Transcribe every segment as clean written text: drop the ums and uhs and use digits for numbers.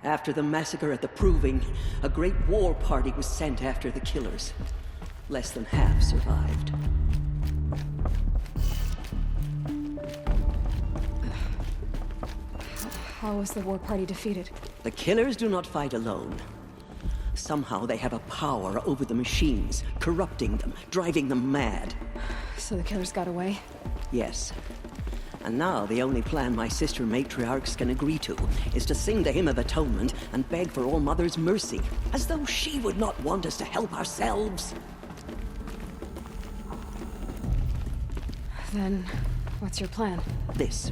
After the massacre at the Proving, a great war party was sent after the killers. Less than half survived. How was the war party defeated? The killers do not fight alone. Somehow they have a power over the machines, corrupting them, driving them mad. So the killers got away? Yes. And now the only plan my sister matriarchs can agree to is to sing the Hymn of Atonement and beg for All Mother's mercy, as though she would not want us to help ourselves. Then, what's your plan? This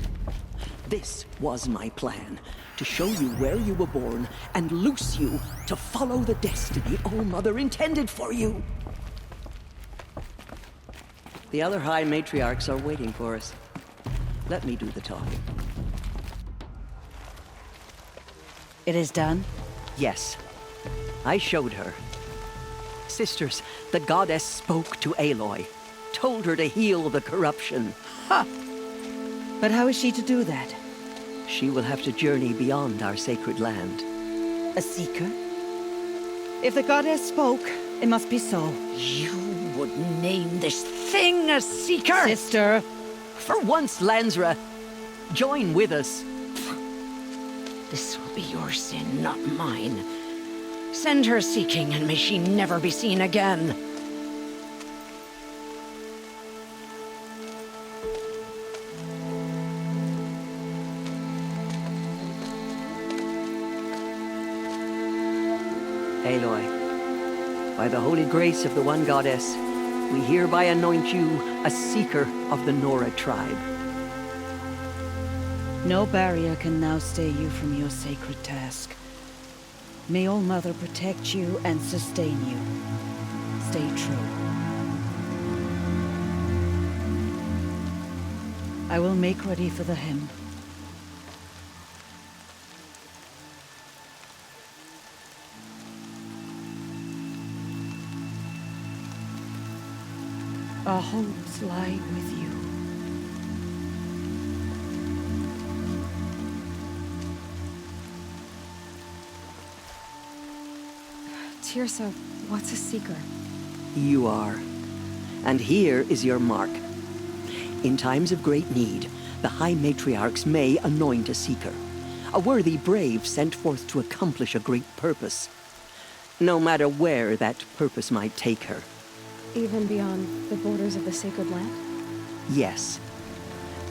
was my plan. To show you where you were born and loose you to follow the destiny All Mother intended for you. The other High Matriarchs are waiting for us. Let me do the talking. It is done? Yes. I showed her. Sisters, the goddess spoke to Aloy. Told her to heal the corruption. Ha! But how is she to do that? She will have to journey beyond our sacred land. A seeker? If the goddess spoke, it must be so. You would name this thing a seeker? Sister! For once, Lansra, join with us. This will be your sin, not mine. Send her seeking, and may she never be seen again. Aloy, by the holy grace of the One Goddess, we hereby anoint you a seeker of the Nora tribe. No barrier can now stay you from your sacred task. May All Mother protect you and sustain you. Stay true. I will make ready for the hymn. Our hopes lie with you. Tirsa, what's a seeker? You are. And here is your mark. In times of great need, the High Matriarchs may anoint a seeker. A worthy brave sent forth to accomplish a great purpose. No matter where that purpose might take her. Even beyond the borders of the sacred land? Yes.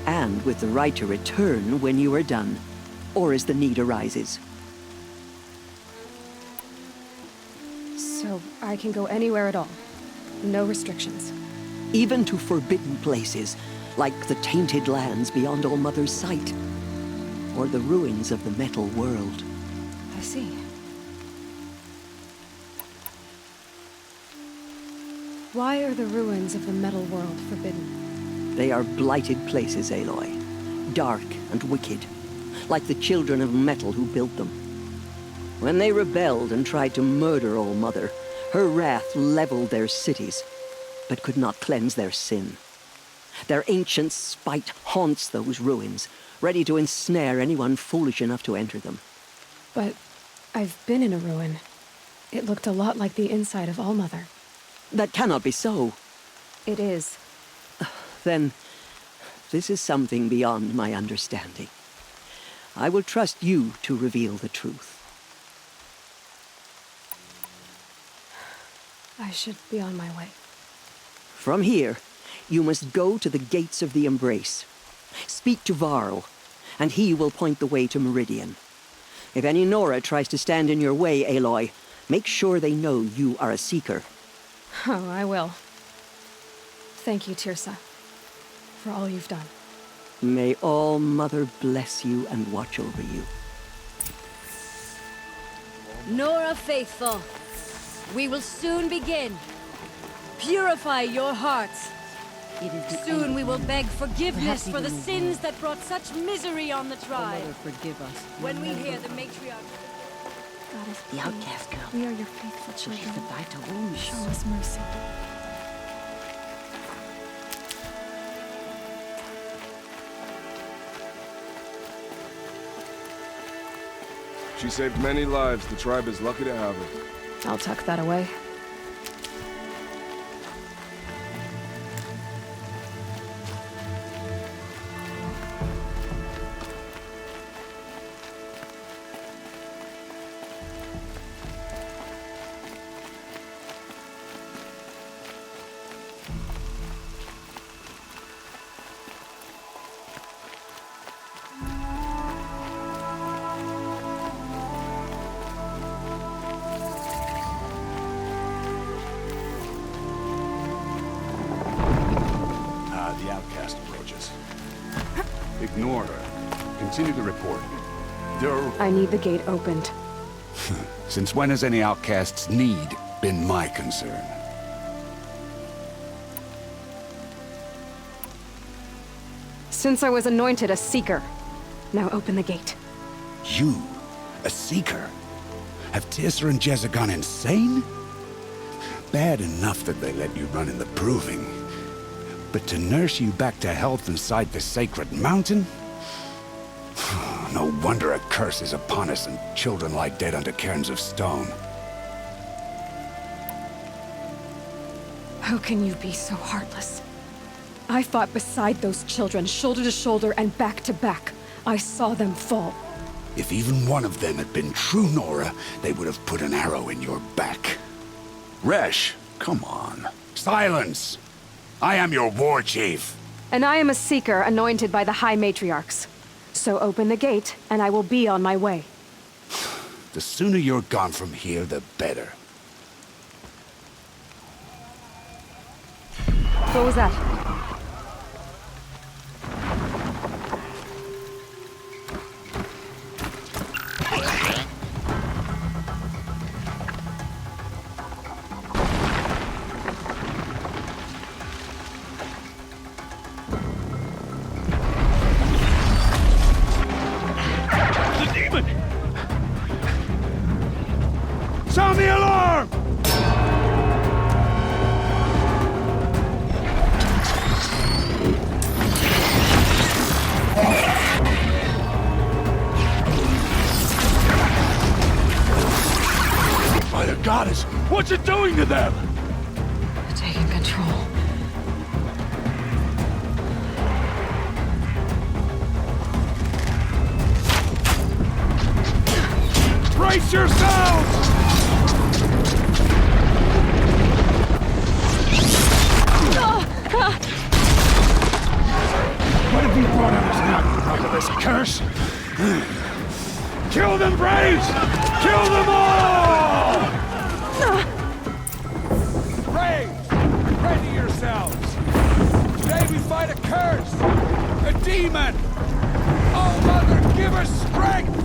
And with the right to return when you are done, or as the need arises. So I can go anywhere at all? No restrictions? Even to forbidden places, like the tainted lands beyond All Mother's sight, or the ruins of the metal world. I see. Why are the ruins of the metal world forbidden? They are blighted places, Aloy. Dark and wicked, like the children of metal who built them. When they rebelled and tried to murder All Mother, her wrath leveled their cities, but could not cleanse their sin. Their ancient spite haunts those ruins, ready to ensnare anyone foolish enough to enter them. But I've been in a ruin. It looked a lot like the inside of All Mother. That cannot be so. It is. Then, this is something beyond my understanding. I will trust you to reveal the truth. I should be on my way. From here, you must go to the gates of the Embrace. Speak to Varl, and he will point the way to Meridian. If any Nora tries to stand in your way, Aloy, make sure they know you are a seeker. Oh, I will. Thank you, Tirsa, for all you've done. May All Mother bless you and watch over you. Nora faithful, we will soon begin. Purify your hearts. Soon we will beg forgiveness for the sins that brought such misery on the tribe. Forgive us. When we hear the matriarch... Goddess, The outcast girl. we are your faithful She's children. the vital wounds. Show us mercy. She saved many lives. The tribe is lucky to have her. I'll tuck that away. The outcast approaches. Ignore her. Continue the report. I need the gate opened. Since when has any outcast's need been my concern? Since I was anointed a seeker. Now open the gate. You? A seeker? Have Tirsa and Jezza gone insane? Bad enough that they let you run in the proving. But to nurse you back to health inside the sacred mountain? No wonder a curse is upon us and children lie dead under cairns of stone. How can you be so heartless? I fought beside those children, shoulder to shoulder and back to back. I saw them fall. If even one of them had been true Nora, they would have put an arrow in your back. Resh, come on. Silence! I am your war chief. And I am a seeker anointed by the High Matriarchs. So open the gate, and I will be on my way. The sooner you're gone from here, the better. What was that? Sound the alarm! By the goddess, what's it doing to them? Taking control. Brace yourselves! What have you brought on us now, you this curse? Kill them, Braves! Kill them all! Braves, ready yourselves! Today we fight a curse! A demon! Oh, Mother, give us strength!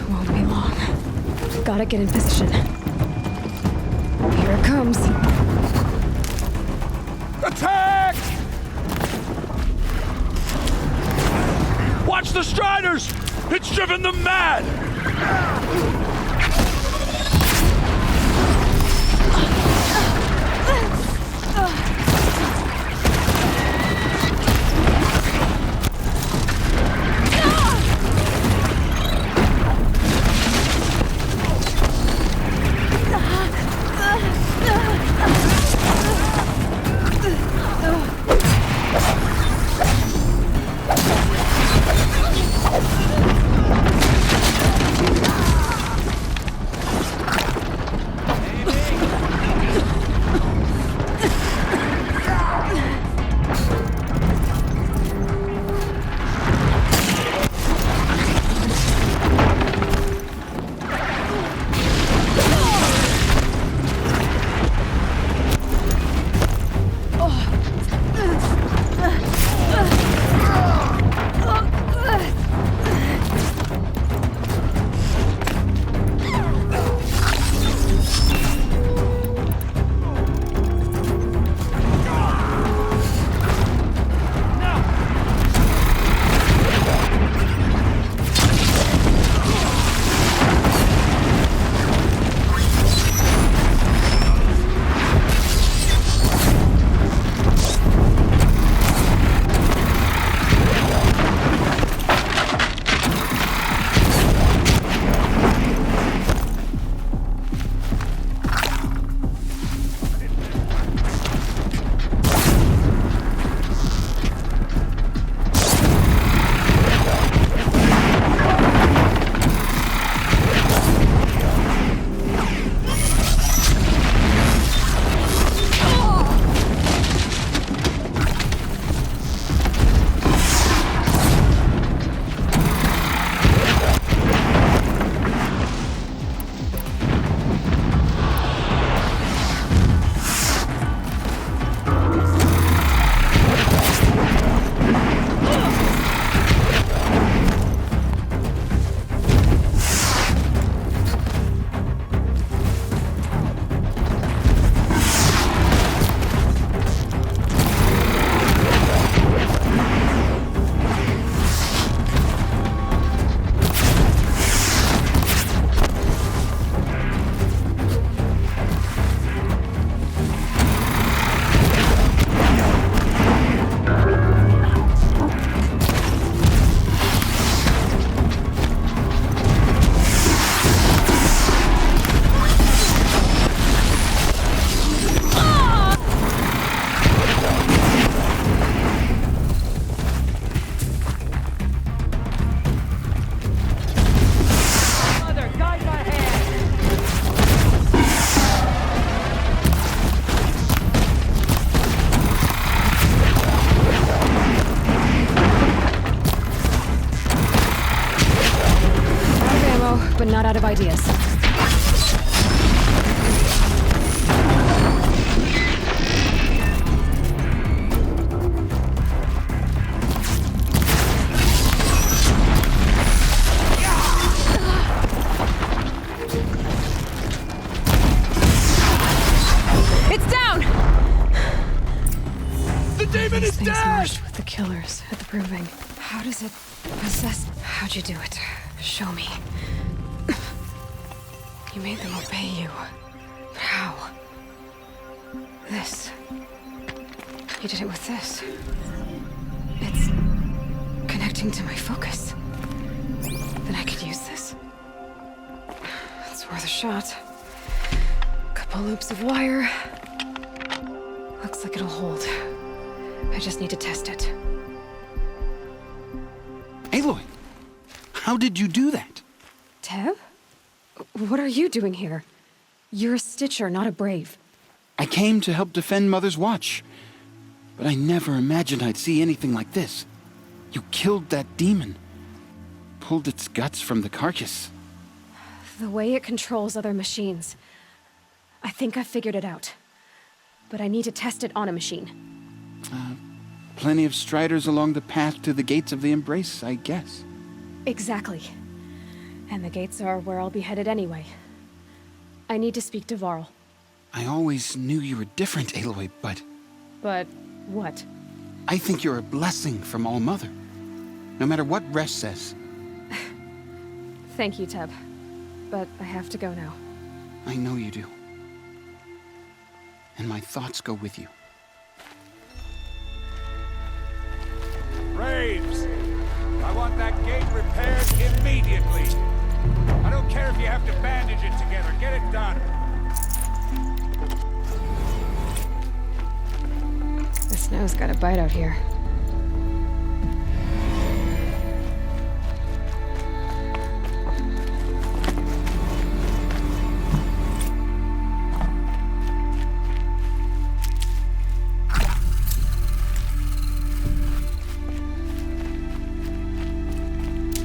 Won't be long. Gotta get in position. Here it comes. Attack! Watch the Striders! It's driven them mad! out of ideas. It's down! The demon is Things dead! merged with the killers at the proving. How does it possess? How'd you do it? Show me. You made them obey you. How? This. You did it with this. It's connecting to my focus. Then I could use this. It's worth a shot. Couple loops of wire. Looks like it'll hold. I just need to test it. Aloy, how did you do that? Tev? What are you doing here? You're a Stitcher, not a Brave. I came to help defend Mother's Watch, but I never imagined I'd see anything like this. You killed that demon, pulled its guts from the carcass. The way it controls other machines. I think I figured it out. But I need to test it on a machine. Plenty of striders along the path to the gates of the Embrace, I guess. Exactly. And the gates are where I'll be headed anyway. I need to speak to Varl. I always knew you were different, Aloy, but But what? I think you're a blessing from All Mother. No matter what Resh says. Thank you, Teb. But I have to go now. I know you do. And my thoughts go with you. Braves! I want that gate repaired immediately. I don't care if you have to bandage it together. Get it done. The snow's got a bite out here.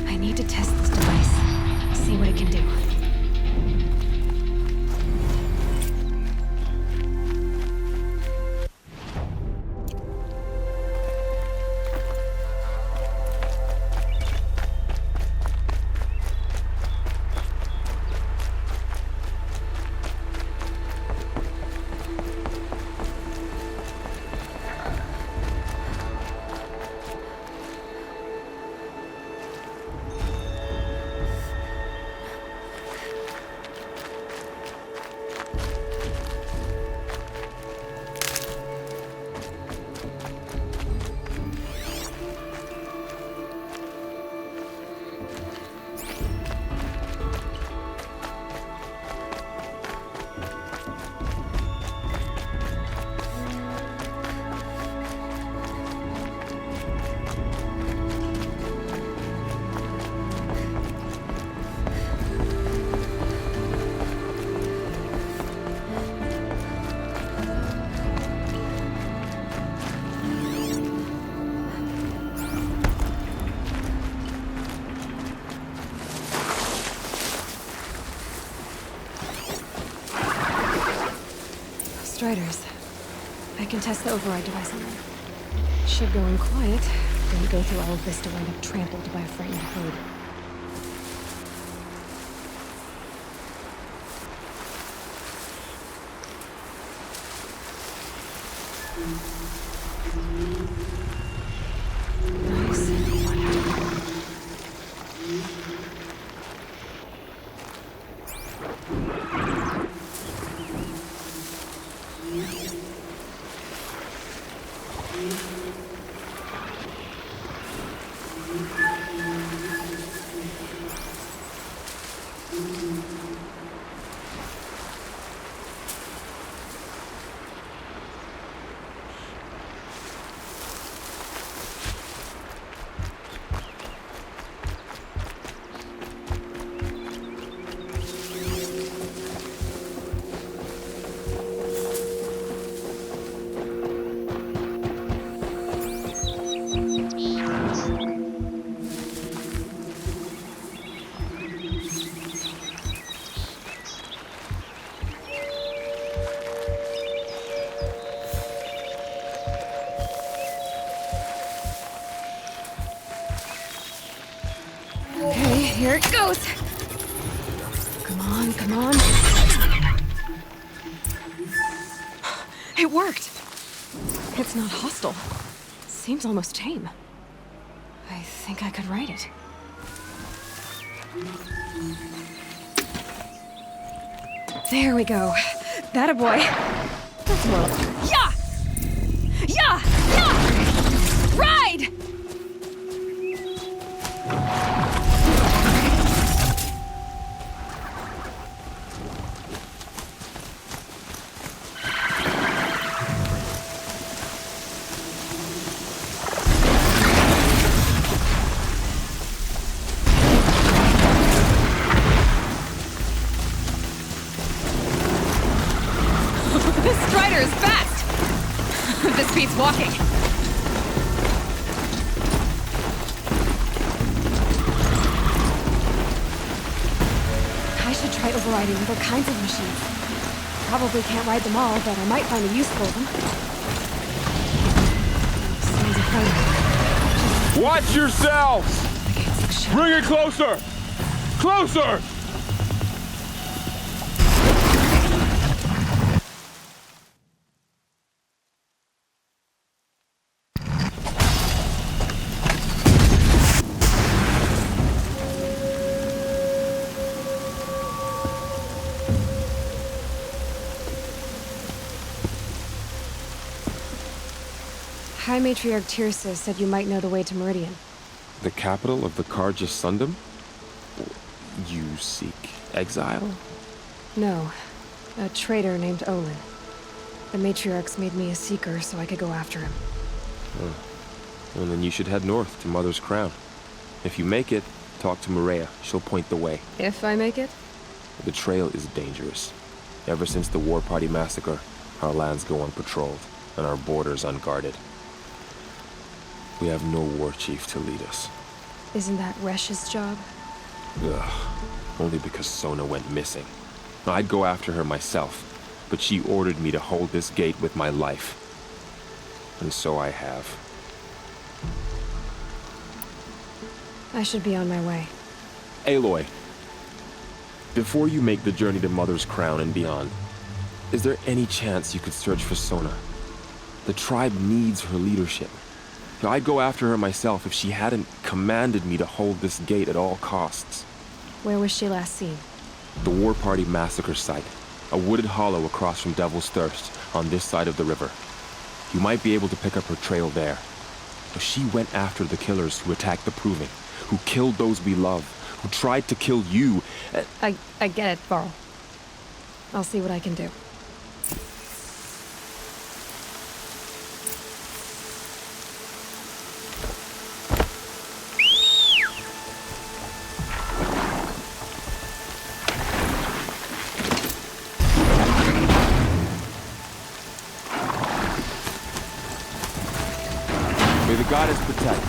I need to test this device, see what it can do. Striders. I can test the override device on them. Should go in quiet. Then go through all of this to wind up trampled by a frightened herd. Nice and quiet. it goes! Come on, come on. It worked! It's not hostile. Seems almost tame. I think I could ride it. There we go. That a boy. That's more. Yeah! Yeah! Yeah! Ride! This strider is fast! This beats walking. I should try overriding other kinds of machines. Probably can't ride them all, but I might find a use for them. Sounds exciting. Watch yourselves! The gates look shut. Bring it closer! Closer! High Matriarch Tirsa said you might know the way to Meridian. The capital of the Carja Sundom? You seek exile? No. A traitor named Olin. The Matriarchs made me a seeker so I could go after him. Well, then you should head north to Mother's Crown. If you make it, talk to Maria. She'll point the way. If I make it? The trail is dangerous. Ever since the War Party massacre, our lands go unpatrolled, and our borders unguarded. We have no war chief to lead us. Isn't that Resh's job? Ugh. Only because Sona went missing. I'd go after her myself, but she ordered me to hold this gate with my life. And so I have. I should be on my way. Aloy, before you make the journey to Mother's Crown and beyond, is there any chance you could search for Sona? The tribe needs her leadership. I'd go after her myself if she hadn't commanded me to hold this gate at all costs. Where was she last seen? The War Party massacre site. A wooded hollow across from Devil's Thirst, on this side of the river. You might be able to pick up her trail there. But she went after the killers who attacked the Proving, who killed those we love, who tried to kill you. I get it, Varl. I'll see what I can do. May the goddess protect.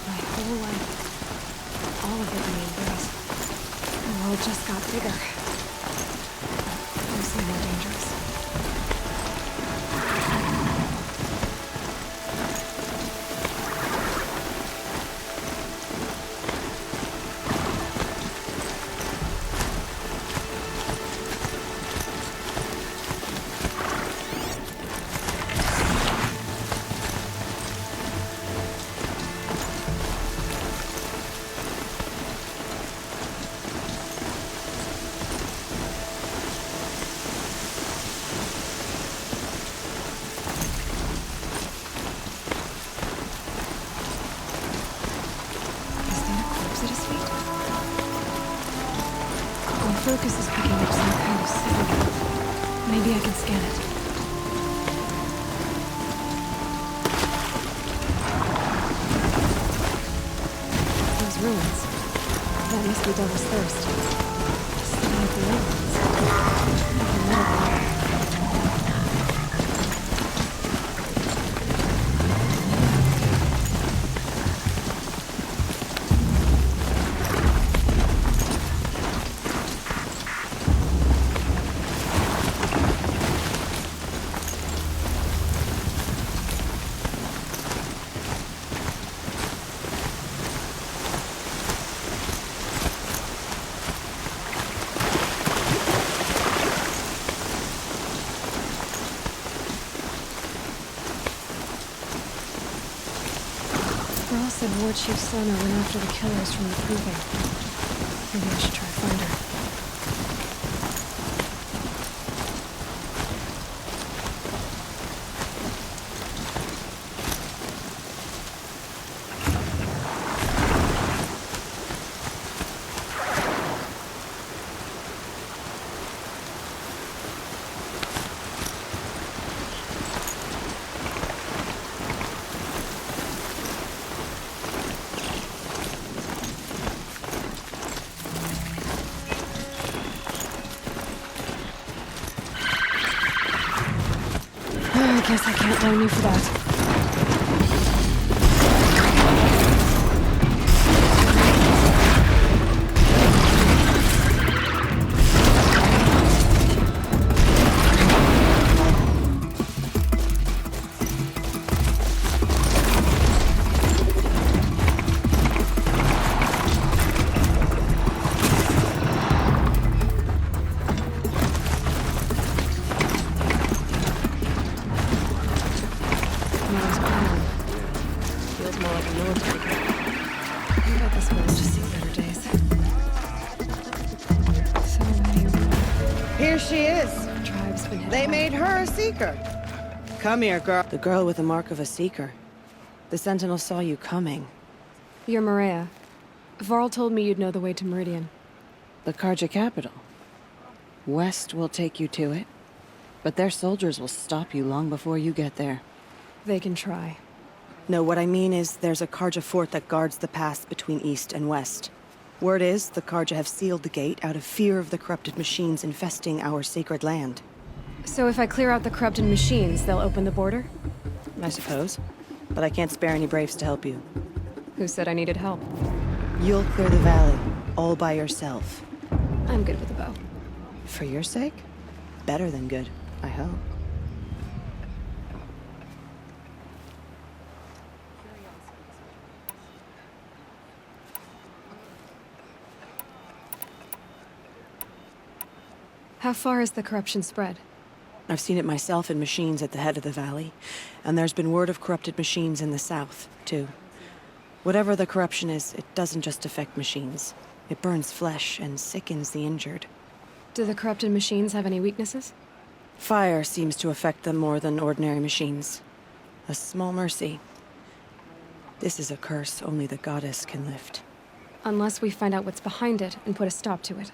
My whole life, all of it being embraced. The world just got bigger. Mostly more dangerous. Focus is picking up some kind of signal. Maybe I can scan it. Those ruins. That must be Devil's Thirst. Sitting at the ruins. Another one. War Chief Sona went after the killers from the Proving. Maybe I should try to find her. I guess I can't blame you for that. Here she is. They made her a Seeker. Come here, girl. The girl with the mark of a Seeker. The Sentinel saw you coming. You're Maria. Varl told me you'd know the way to Meridian. The Carja capital. West will take you to it, but their soldiers will stop you long before you get there. They can try. No, what I mean is there's a Carja fort that guards the pass between East and West. Word is, the Carja have sealed the gate out of fear of the corrupted machines infesting our sacred land. So if I clear out the corrupted machines, they'll open the border? I suppose. But I can't spare any braves to help you. Who said I needed help? You'll clear the valley, all by yourself. I'm good with a bow. For your sake? Better than good, I hope. How far has the corruption spread? I've seen it myself in machines at the head of the valley, and there's been word of corrupted machines in the south, too. Whatever the corruption is, it doesn't just affect machines. It burns flesh and sickens the injured. Do the corrupted machines have any weaknesses? Fire seems to affect them more than ordinary machines. A small mercy. This is a curse only the goddess can lift. Unless we find out what's behind it and put a stop to it.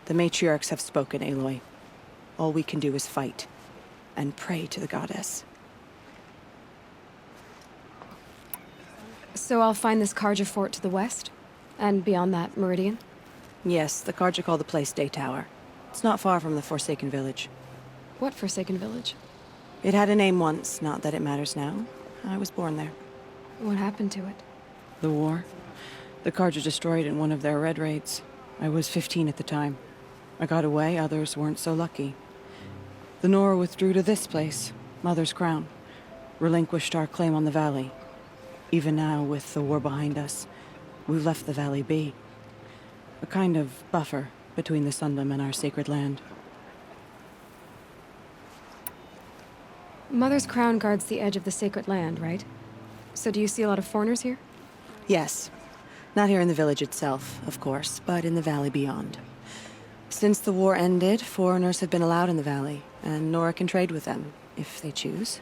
The matriarchs have spoken, Aloy. All we can do is fight, and pray to the goddess. So I'll find this Carja fort to the west? And beyond that, Meridian? Yes, the Carja call the place Day Tower. It's not far from the Forsaken Village. What Forsaken Village? It had a name once, not that it matters now. I was born there. What happened to it? The war. The Carja destroyed in one of their red raids. I was 15 at the time. I got away, others weren't so lucky. The Nora withdrew to this place, Mother's Crown. Relinquished our claim on the valley. Even now, with the war behind us, we've left the valley be. A kind of buffer between the Sundom and our sacred land. Mother's Crown guards the edge of the sacred land, right? So do you see a lot of foreigners here? Yes. Not here in the village itself, of course, but in the valley beyond. Since the war ended, foreigners have been allowed in the valley, and Nora can trade with them, if they choose.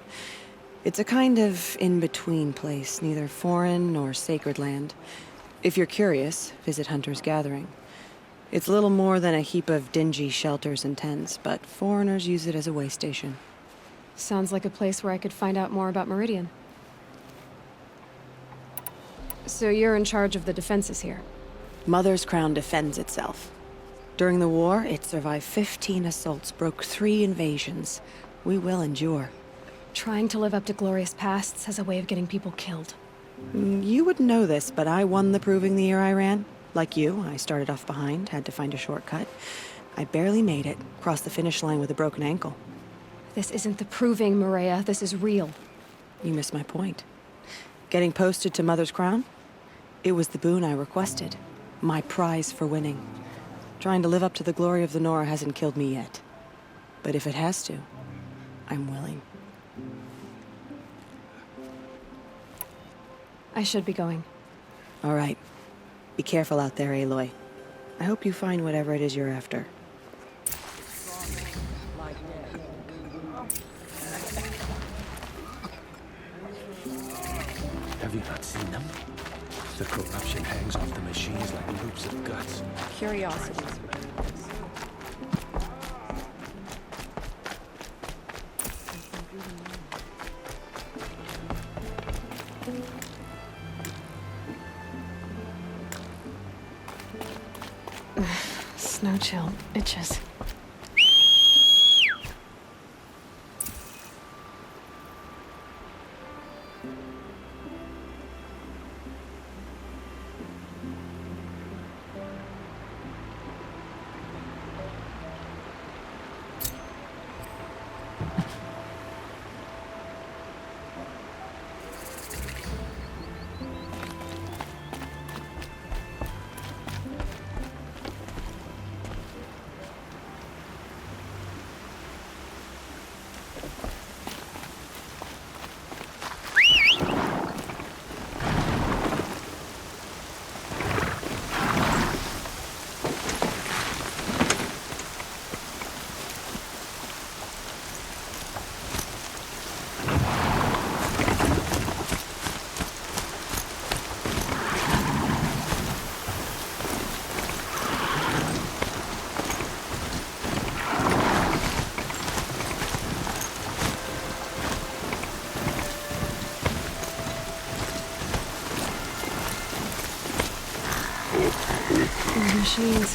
It's a kind of in-between place, neither foreign nor sacred land. If you're curious, visit Hunter's Gathering. It's little more than a heap of dingy shelters and tents, but foreigners use it as a way station. Sounds like a place where I could find out more about Meridian. So you're in charge of the defenses here? Mother's Crown defends itself. During the war, it survived 15 assaults, broke 3 invasions. We will endure. Trying to live up to glorious pasts has a way of getting people killed. You wouldn't know this, but I won the Proving the year I ran. Like you, I started off behind, had to find a shortcut. I barely made it, crossed the finish line with a broken ankle. This isn't the Proving, Maria. This is real. You missed my point. Getting posted to Mother's Crown? It was the boon I requested. My prize for winning. Trying to live up to the glory of the Nora hasn't killed me yet. But if it has to, I'm willing. I should be going. All right. Be careful out there, Aloy. I hope you find whatever it is you're after. Have you not seen them? The corruption hangs off the machines like loops of guts. Curiosities. Snow chill itches. Machines.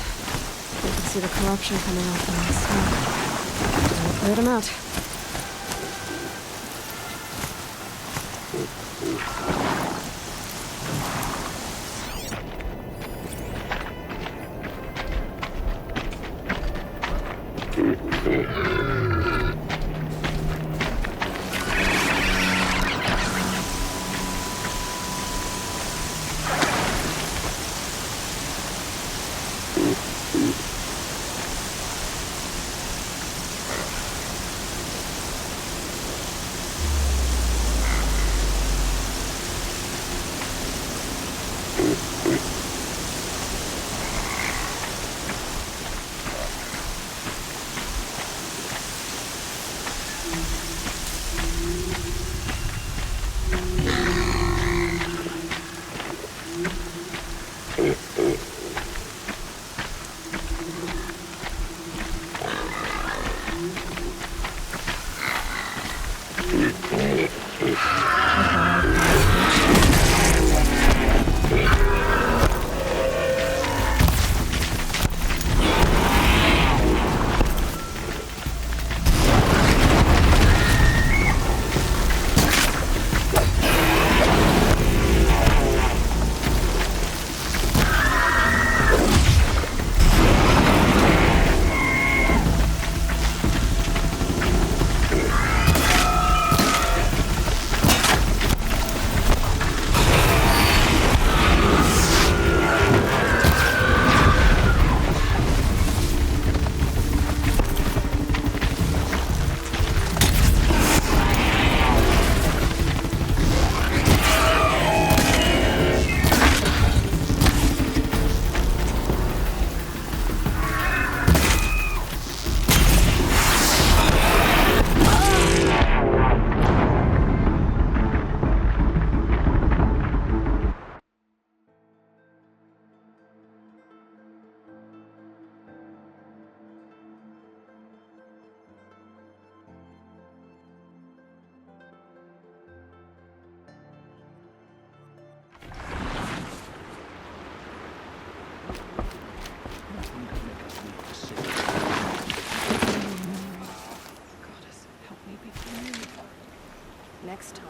You can see the corruption coming out from the smoke. I cleared them out. Next time.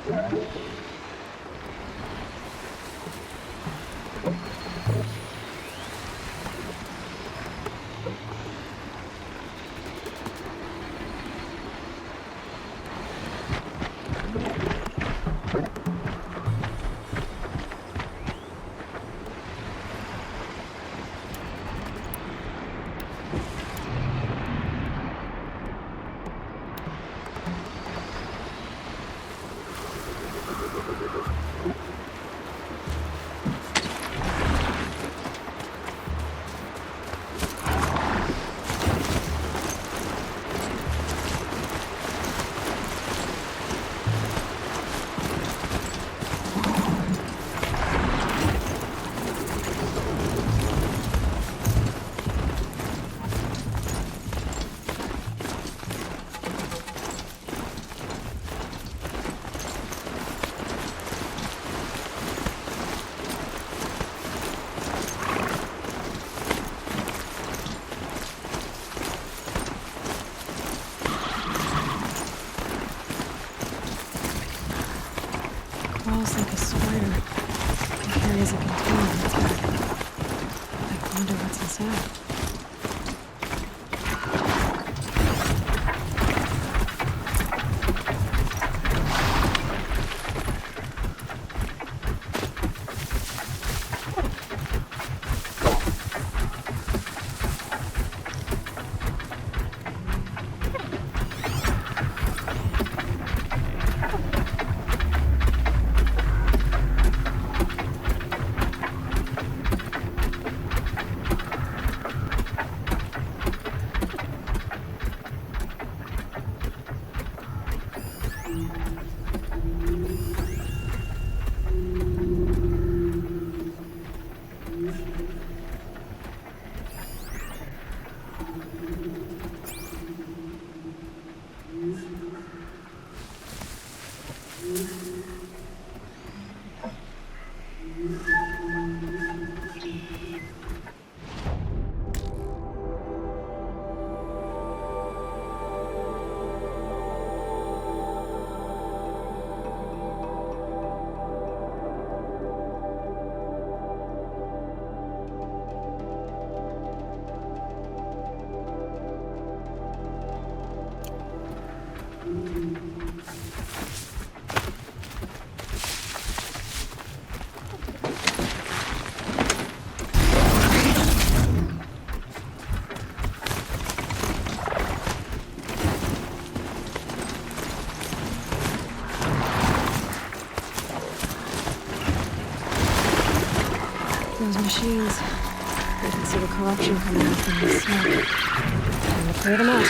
Crawls like a spider and carries a container on its back. I wonder what's inside. Those machines. I can see the corruption coming out from the smoke. Time to clear them out.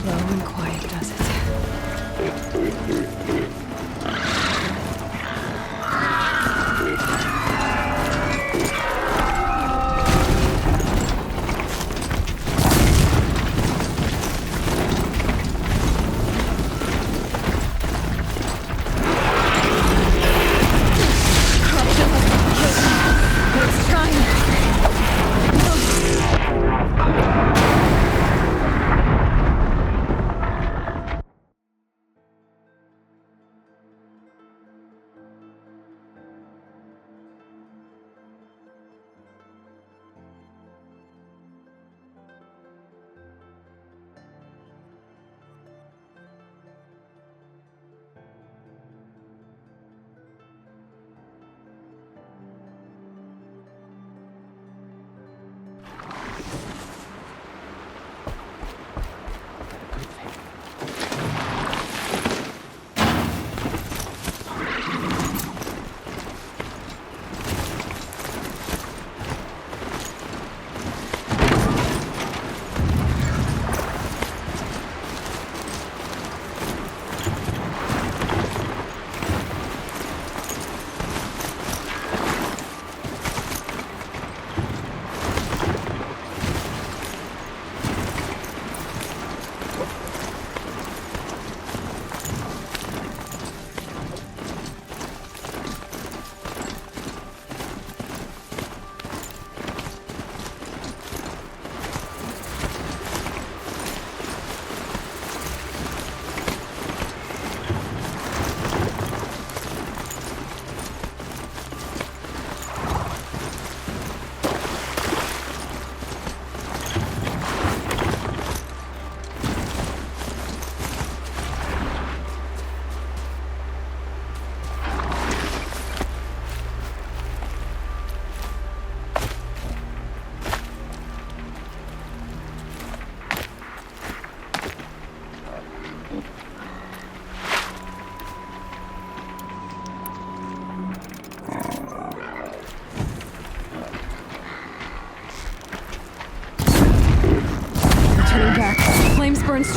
Slow and quiet does it.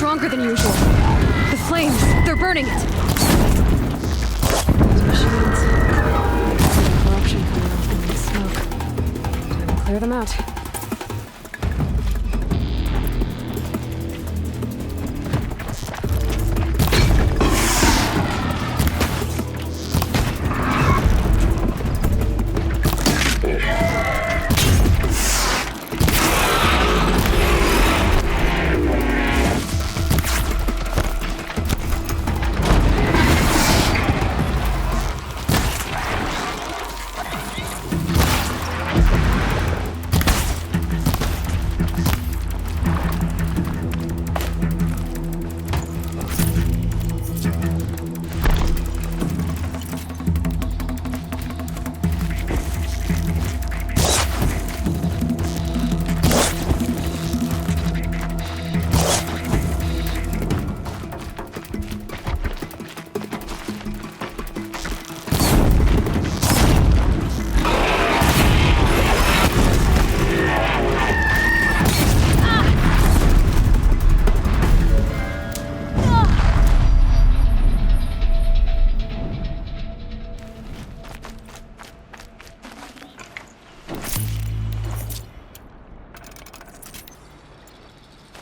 stronger than usual. The flames, they're burning it. Those machines. Corruption coming off them in the smoke. Time to clear them out.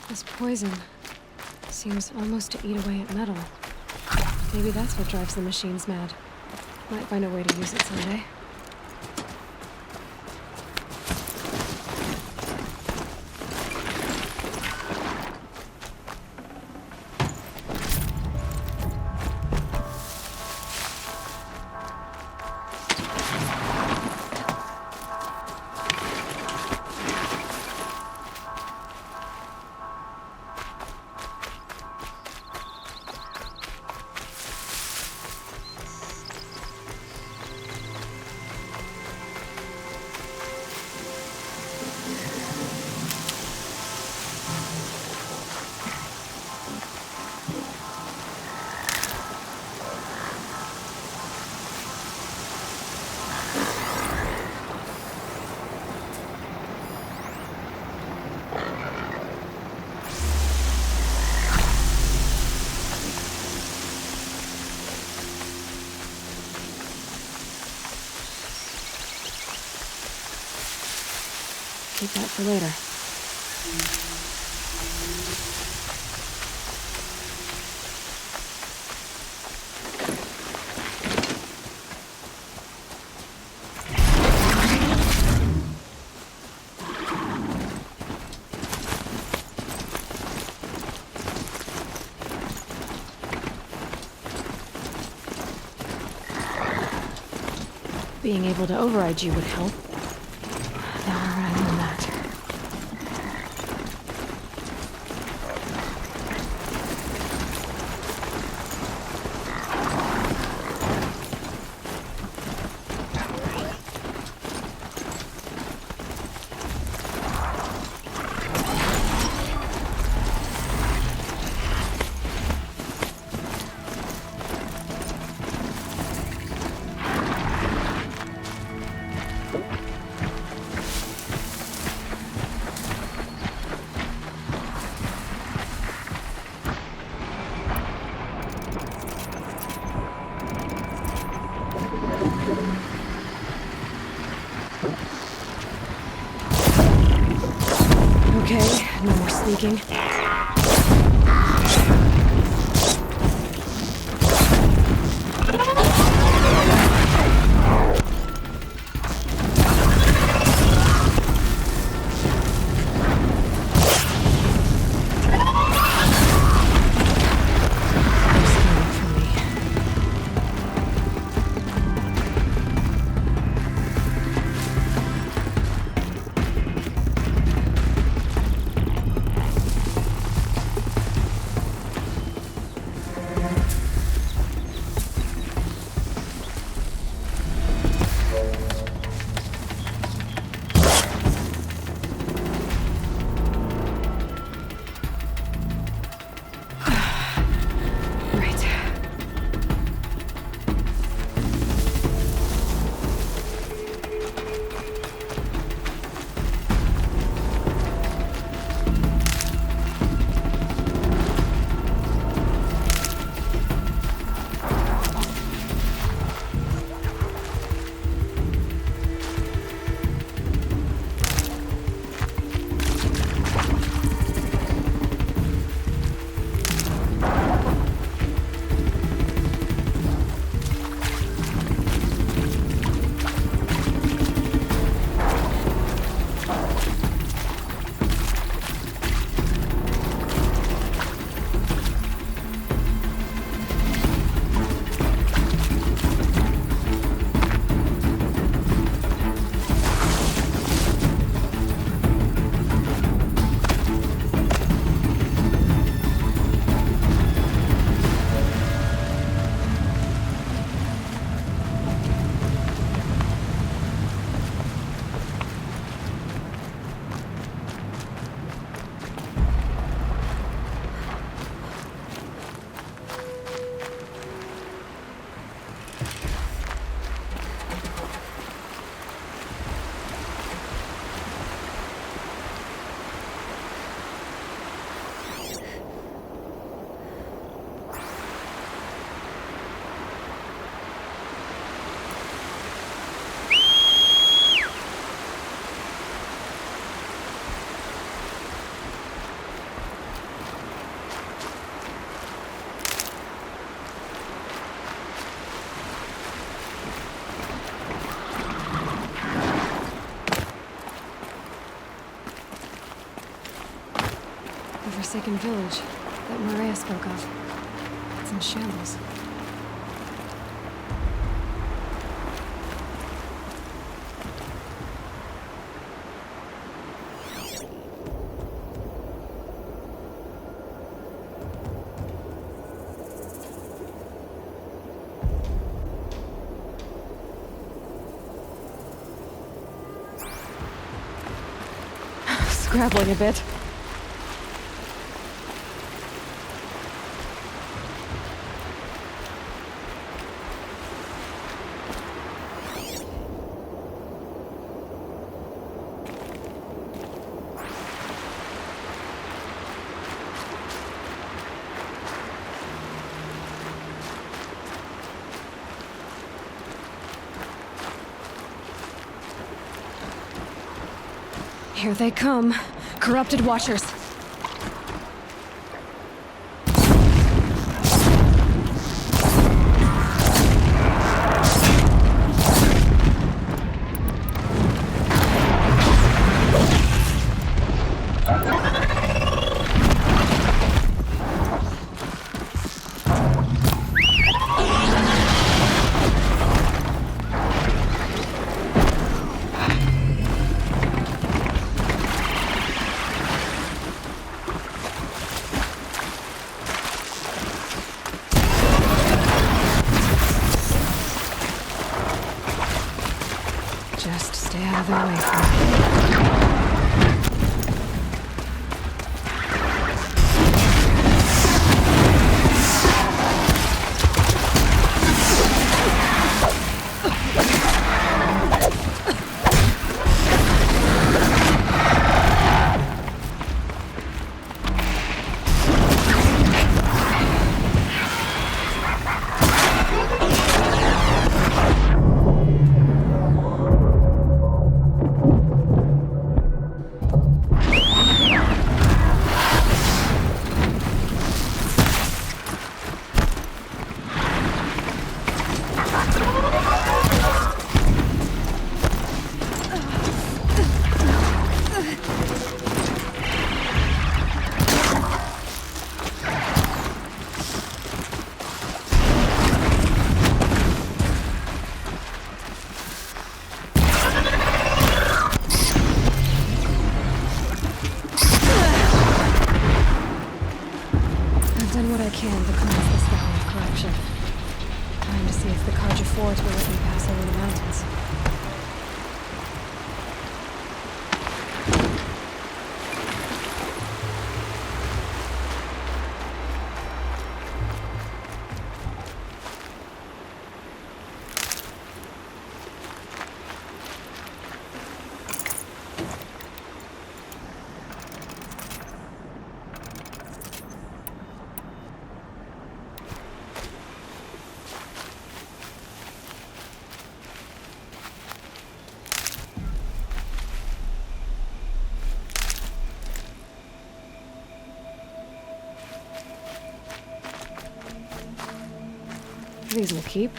This poison seems almost to eat away at metal. Maybe that's what drives the machines mad. Might find a way to use it someday. Keep that for later. Being able to override you would help. Now we're running on that. Okay, no more sneaking. godforsaken village that Maria spoke of. It's in shambles. Scrabbling a bit. Here they come. Corrupted Watchers. Just stay out of their way for me. Done what I can to cleanse this valley of corruption. Time to see if the Carja Fort will let me pass over the mountains. These will keep.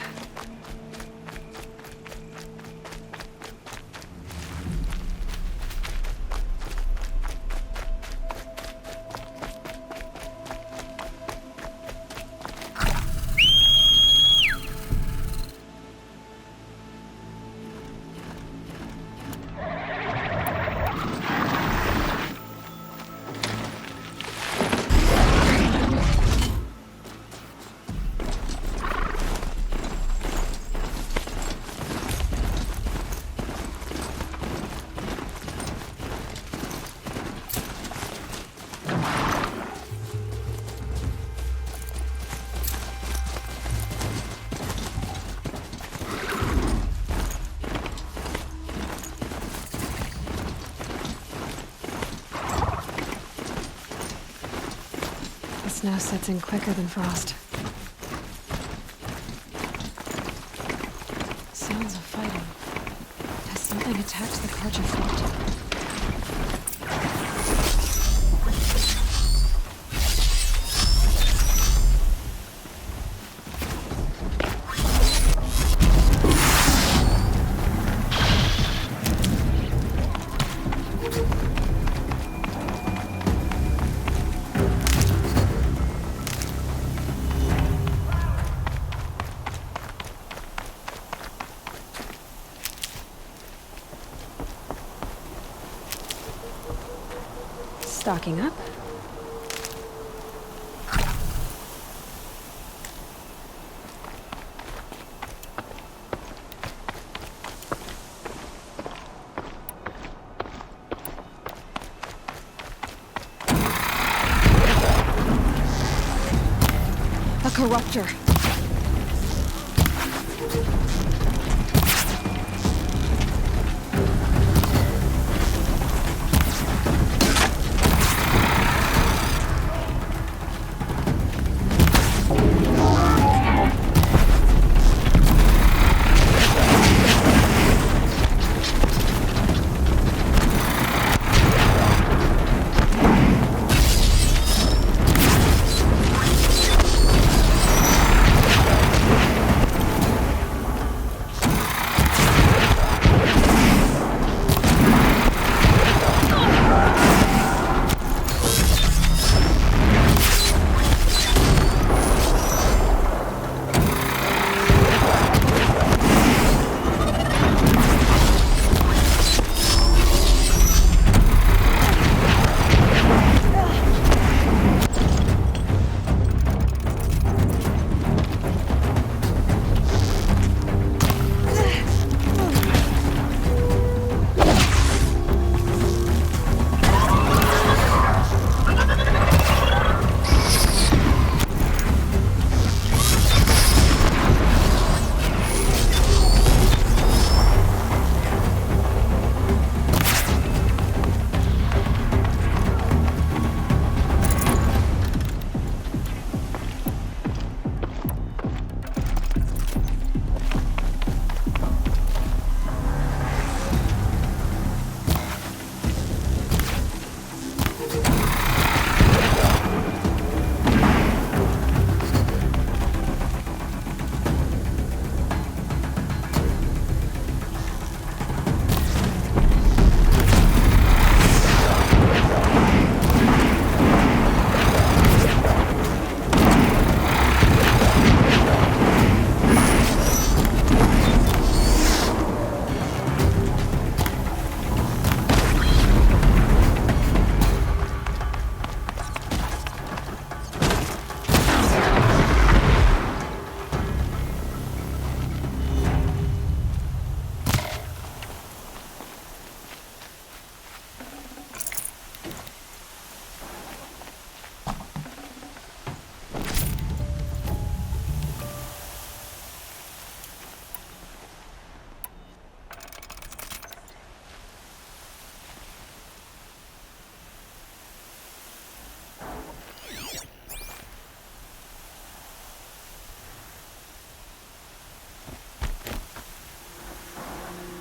Snow sets in quicker than frost. Sounds of fighting. Has something attacked the Carja Fort? Stocking up. A corruptor.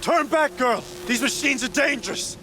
Turn back, girl! These machines are dangerous!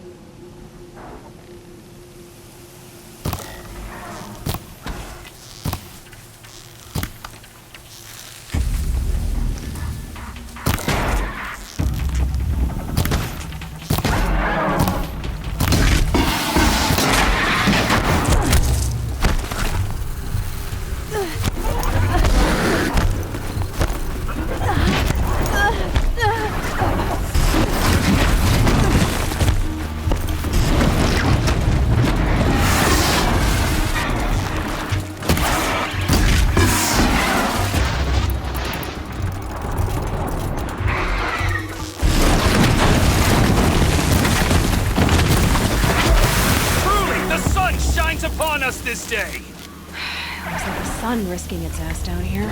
Upon us this day. Looks like the sun risking its ass down here.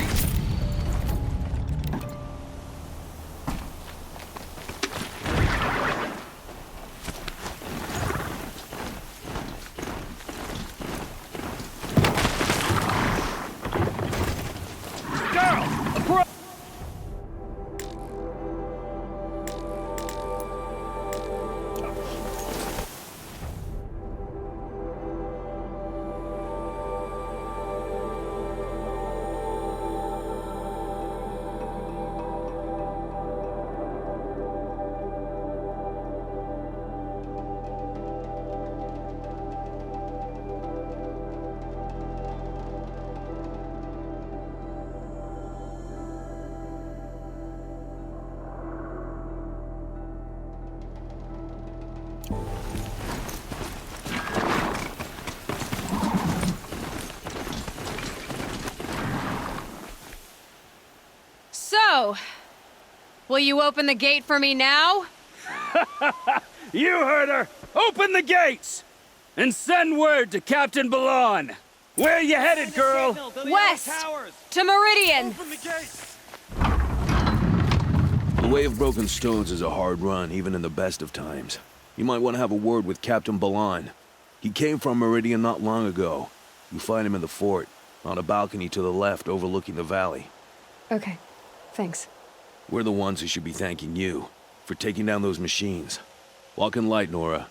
Will you open the gate for me now? You heard her! Open the gates! And send word to Captain Balon! Where you headed, girl? West! To Meridian! The Way of Broken Stones is a hard run, even in the best of times. You might want to have a word with Captain Balon. He came from Meridian not long ago. You find him in the fort, on a balcony to the left overlooking the valley. Okay, thanks. We're the ones who should be thanking you for taking down those machines. Walk in light, Nora.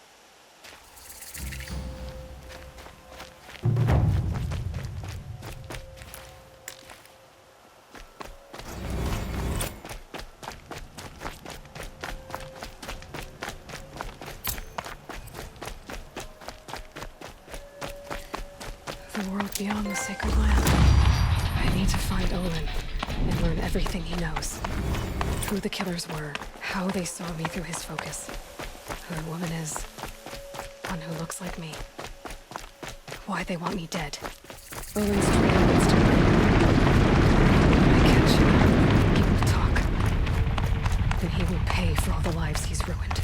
The world beyond the sacred land. I need to find Olin and learn everything he knows. Who the killers were, how they saw me through his focus, who the woman is, one who looks like me, why they want me dead. Olin's trail leads to me. When I catch him, he will talk. Then he will pay for all the lives he's ruined.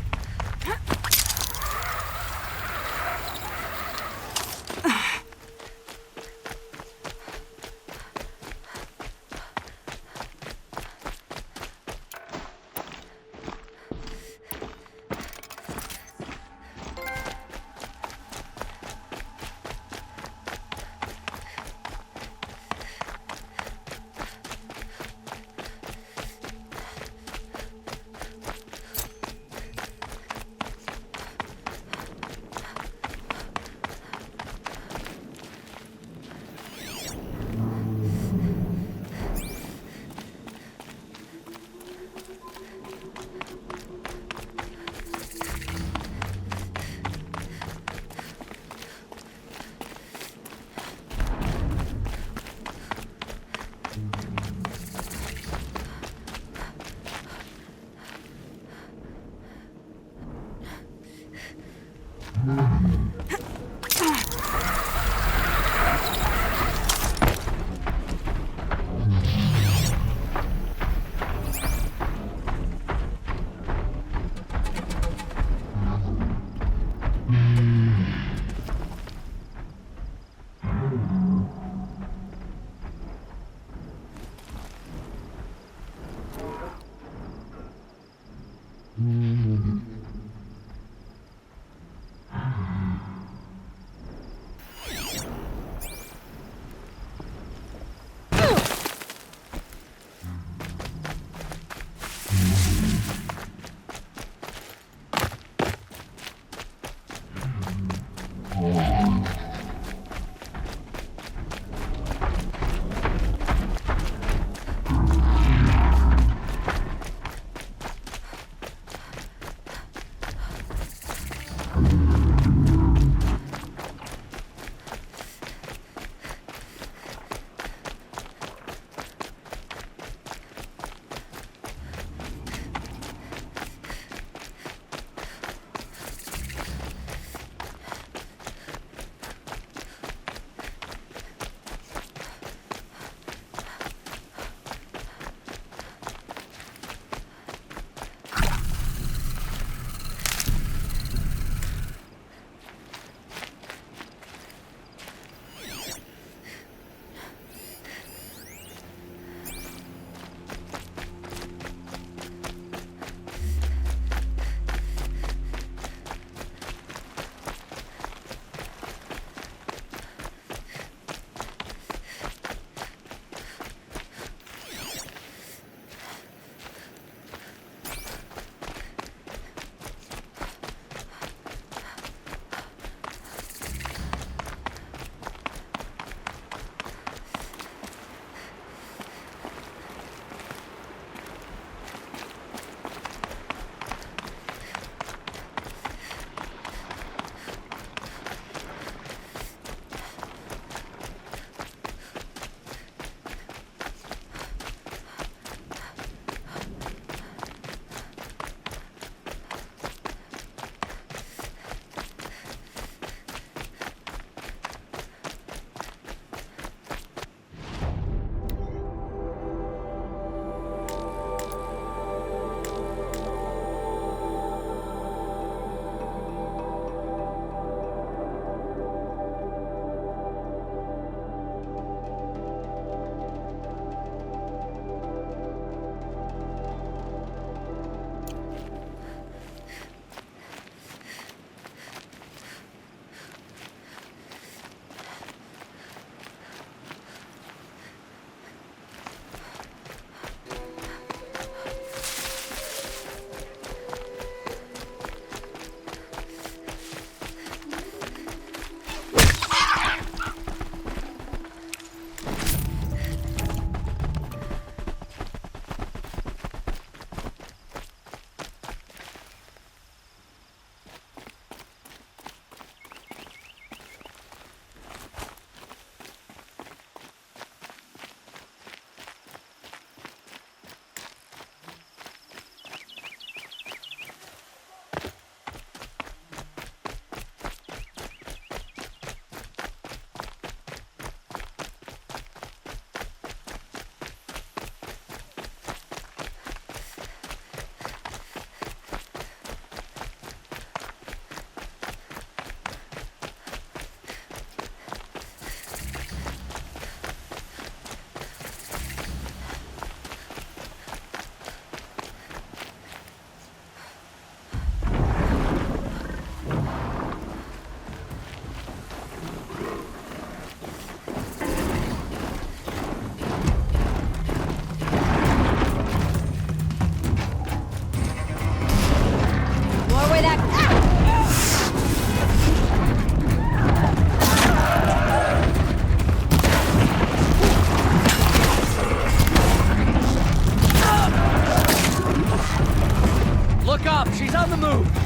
On the move!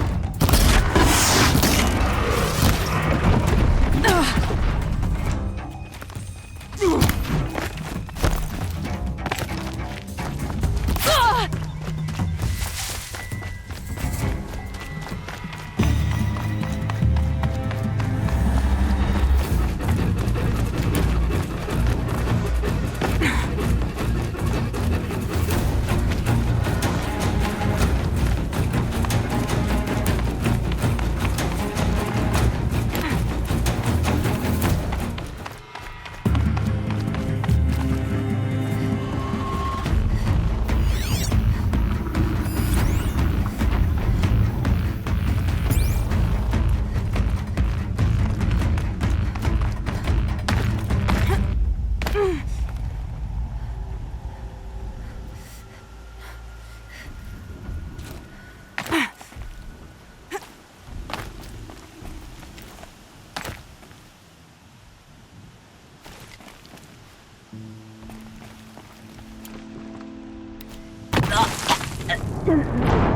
Ah!